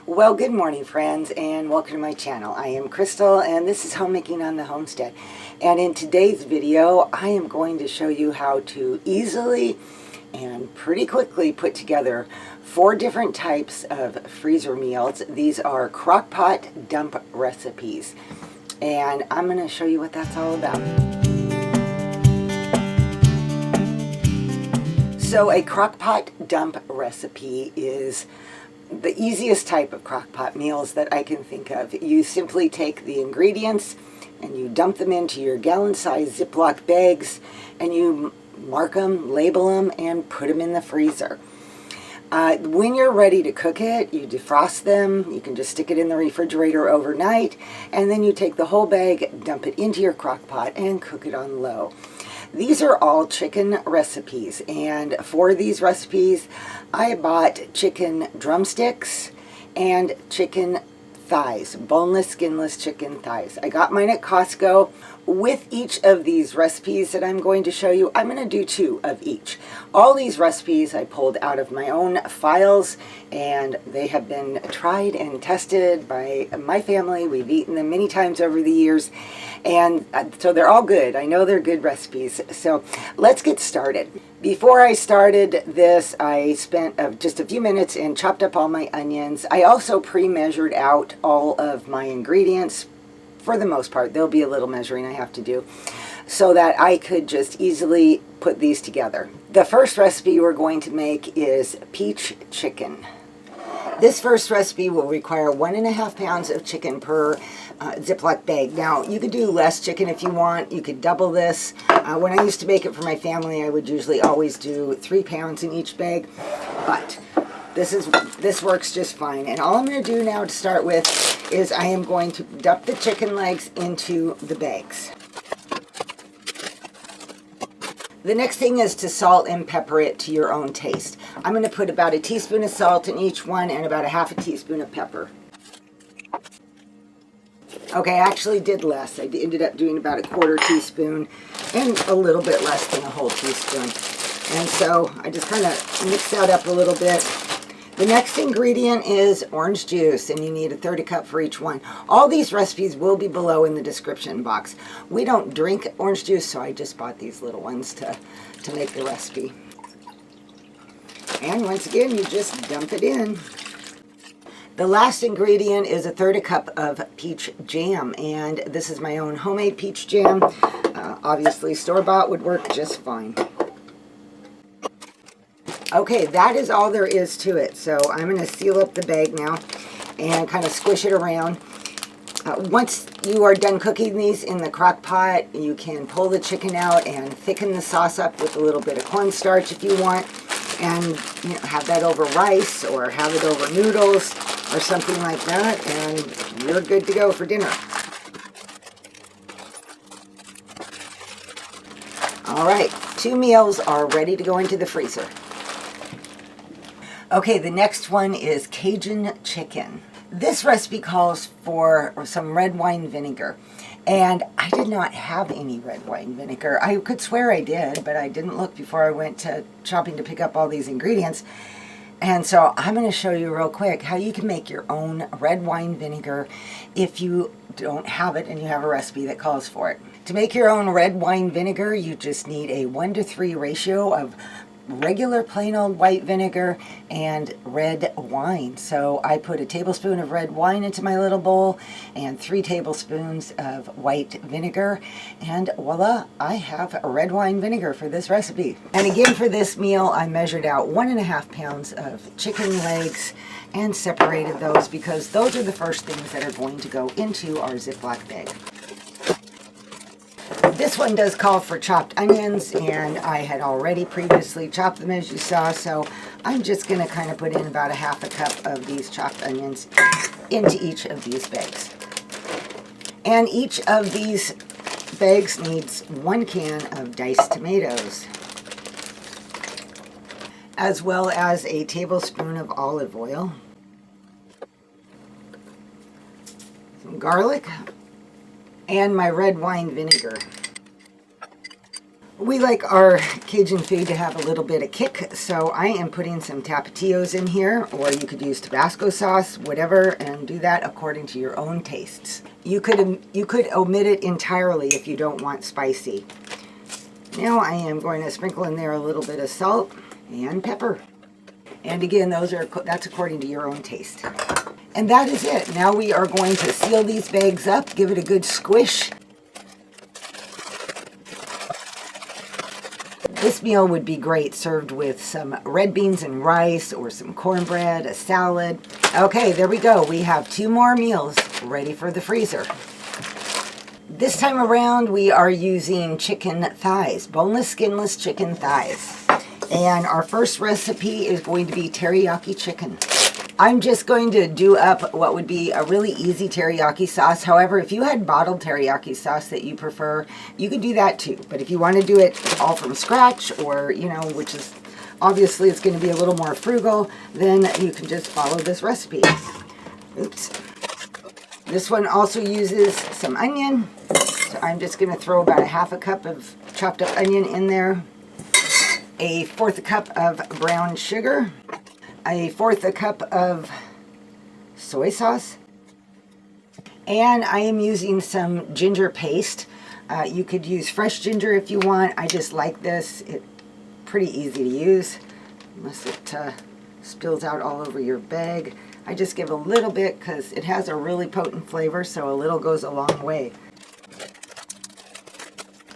Well, good morning, friends, and welcome to my channel. I am Crystal, and this is Homemaking on the Homestead. And in today's video, I am going to show you how to easily and pretty quickly put together 4 different types of freezer meals. These are Crockpot dump recipes, and I'm going to show you what that's all about. So a Crockpot dump recipe is the easiest type of crockpot meals that I can think of. You simply take the ingredients and you dump them into your gallon-sized Ziploc bags, and you mark them, label them, and put them in the freezer. When you're ready to cook it, you defrost them. You can just stick it in the refrigerator overnight, and then you take the whole bag, dump it into your crockpot, and cook it on low. These are all chicken recipes, and for these recipes I bought chicken drumsticks and chicken thighs, boneless, skinless chicken thighs. I got mine at Costco. With each of these recipes that I'm going to show you, I'm going to do 2 of each. All these recipes I pulled out of my own files, and they have been tried and tested by my family. We've eaten them many times over the years, and so they're all good. I know they're good recipes. So let's get started. Before I started this, I spent just a few minutes and chopped up all my onions. I also pre-measured out all of my ingredients. For the most part, there'll be a little measuring I have to do so that I could just easily put these together. The first recipe we're going to make is peach chicken. This first recipe will require 1.5 pounds of chicken per Ziploc bag. Now, you could do less chicken if you want. You could double this. When I used to make it for my family, I would usually always do 3 pounds in each bag, but this works just fine. And all I'm going to do now to start with is I am going to dump the chicken legs into the bags. The next thing is to salt and pepper it to your own taste. I'm going to put about a teaspoon of salt in each one and about a ½ teaspoon of pepper. Okay, I actually did less. I ended up doing about a 1/4 teaspoon and a little bit less than a whole teaspoon. And so I just kind of mix that up a little bit. The next ingredient is orange juice, and you need a 1/3 cup for each one. All these recipes will be below in the description box. We don't drink orange juice, so I just bought these little ones to make the recipe. And once again, you just dump it in. The last ingredient is a 1/3 cup of peach jam, and this is my own homemade peach jam. Obviously, store-bought would work just fine. Okay, that is all there is to it. So I'm going to seal up the bag now and kind of squish it around. Once you are done cooking these in the crock pot, you can pull the chicken out and thicken the sauce up with a little bit of cornstarch if you want, and have that over rice or have it over noodles or something like that, and you're good to go for dinner. All right, 2 meals are ready to go into the freezer. Okay, the next one is Cajun chicken. This recipe calls for some red wine vinegar, and I did not have any red wine vinegar. I could swear I did, but I didn't look before I went to shopping to pick up all these ingredients. And so I'm going to show you real quick how you can make your own red wine vinegar if you don't have it and you have a recipe that calls for it. To make your own red wine vinegar, you just need a 1-to-3 ratio of regular plain old white vinegar and red wine. So I put a tablespoon of red wine into my little bowl and 3 tablespoons of white vinegar, and voila, I have a red wine vinegar for this recipe. And again, for this meal I measured out 1.5 pounds of chicken legs and separated those because those are the first things that are going to go into our Ziploc bag. This one does call for chopped onions, and I had already previously chopped them, as you saw, so I'm just going to kind of put in about a ½ cup of these chopped onions into each of these bags. And each of these bags needs 1 can of diced tomatoes, as well as a tablespoon of olive oil, some garlic, and my red wine vinegar. We like our Cajun food to have a little bit of kick, so I am putting some Tapatios in here, or you could use Tabasco sauce, whatever, and do that according to your own tastes. You could omit it entirely if you don't want spicy. Now I am going to sprinkle in there a little bit of salt and pepper. And again, that's according to your own taste. And that is it. Now we are going to seal these bags up, give it a good squish. This meal would be great served with some red beans and rice or some cornbread, a salad. Okay, there we go. We have 2 more meals ready for the freezer. This time around, we are using chicken thighs, boneless, skinless chicken thighs. And our first recipe is going to be teriyaki chicken. I'm just going to do up what would be a really easy teriyaki sauce. However, if you had bottled teriyaki sauce that you prefer, you could do that too. But if you want to do it all from scratch, or, you know, which is obviously it's going to be a little more frugal, then you can just follow this recipe. Oops. This one also uses some onion. So I'm just going to throw about a half a cup of chopped up onion in there. A 1/4 cup of brown sugar. A 1/4 cup of soy sauce. And I am using some ginger paste. You could use fresh ginger if you want. I just like this. It's pretty easy to use, unless it spills out all over your bag. I just give a little bit because it has a really potent flavor, so a little goes a long way.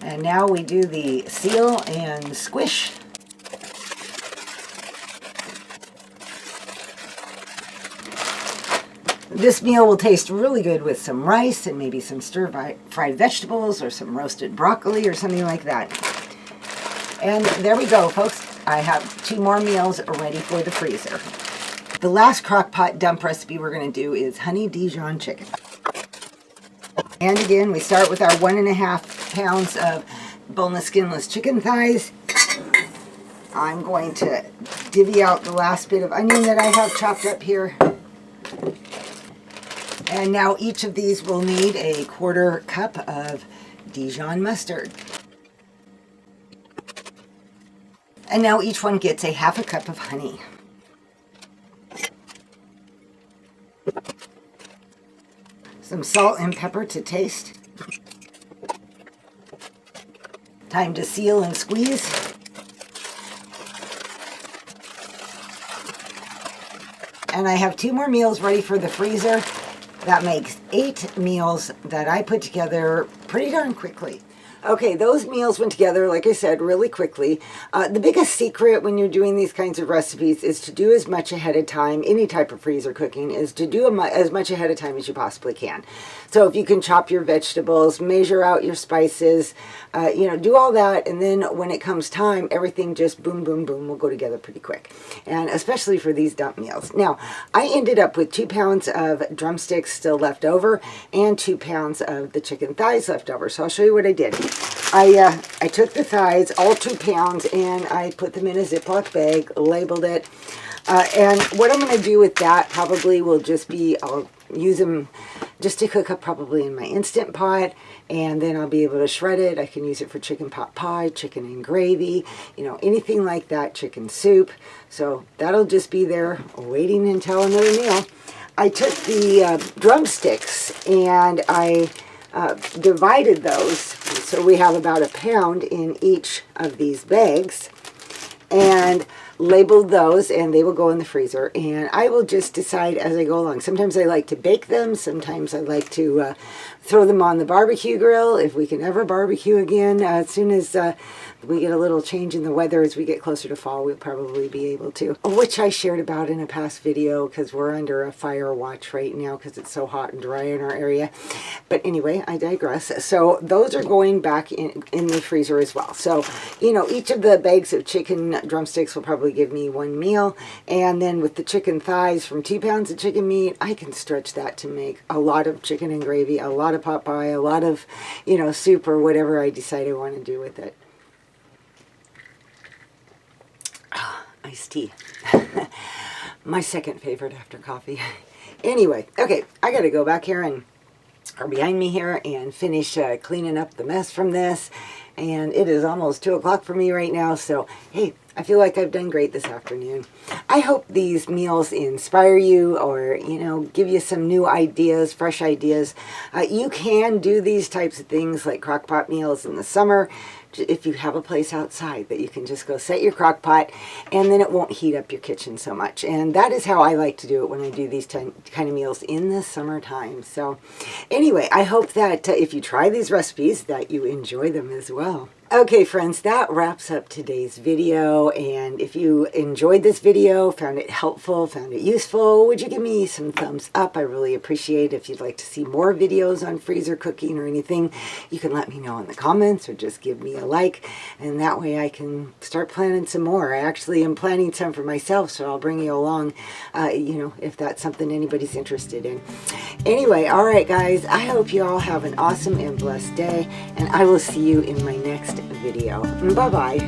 And now we do the seal and squish. This meal will taste really good with some rice and maybe some stir-fried vegetables or some roasted broccoli or something like that. And there we go, folks. I have 2 more meals ready for the freezer. The last crock-pot dump recipe we're going to do is honey Dijon chicken. And again, we start with our 1.5 pounds of boneless, skinless chicken thighs. I'm going to divvy out the last bit of onion that I have chopped up here. And now each of these will need a 1/4 cup of Dijon mustard. And now each one gets a 1/2 cup of honey. Some salt and pepper to taste. Time to seal and squeeze. And I have 2 more meals ready for the freezer. That makes 8 meals that I put together pretty darn quickly. Okay, those meals went together, like I said, really quickly. The biggest secret when you're doing these kinds of recipes is to do as much ahead of time. Any type of freezer cooking is to do as much ahead of time as you possibly can. So if you can chop your vegetables, measure out your spices, you know, do all that, and then when it comes time, everything just boom, boom, boom will go together pretty quick. And especially for these dump meals. Now, I ended up with 2 pounds of drumsticks still left over and 2 pounds of the chicken thighs left over. So I'll show you what I did. I took the thighs, all 2 pounds, and I put them in a Ziploc bag, labeled it. And what I'm going to do with that probably will just be, I'll use them just to cook up probably in my Instant Pot, and then I'll be able to shred it. I can use it for chicken pot pie, chicken and gravy, you know, anything like that, chicken soup. So that'll just be there waiting until another meal. I took the drumsticks and I divided those, so we have about 1 pound in each of these bags, and labeled those, and they will go in the freezer, and I will just decide as I go along. Sometimes I like to bake them, sometimes I like to throw them on the barbecue grill, if we can ever barbecue again. As soon as we get a little change in the weather, as we get closer to fall, we'll probably be able to. Which I shared about in a past video, because we're under a fire watch right now because it's so hot and dry in our area. But anyway, I digress. So those are going back in the freezer as well. So, you know, each of the bags of chicken drumsticks will probably give me 1 meal. And then with the chicken thighs from 2 pounds of chicken meat, I can stretch that to make a lot of chicken and gravy, a lot of pot pie, a lot of, you know, soup or whatever I decide I want to do with it. Iced tea. My second favorite after coffee. Anyway, okay, I got to go back here and are behind me here and finish cleaning up the mess from this. And it is almost 2 o'clock for me right now, so hey, I feel like I've done great this afternoon. I hope these meals inspire you, or, you know, give you some new ideas, fresh ideas. You can do these types of things like crock pot meals in the summer if you have a place outside that you can just go set your crock pot, and then it won't heat up your kitchen so much. And that is how I like to do it when I do these kind of meals in the summertime. So anyway, I hope that if you try these recipes that you enjoy them as well. Okay friends, that wraps up today's video, and if you enjoyed this video, found it helpful, found it useful, would you give me some thumbs up? I really appreciate it. If you'd like to see more videos on freezer cooking or anything, you can let me know in the comments or just give me a like, and that way I can start planning some more. I actually am planning some for myself, so I'll bring you along, you know, if that's something anybody's interested in. Anyway, all right guys, I hope you all have an awesome and blessed day, and I will see you in my next video. Bye-bye.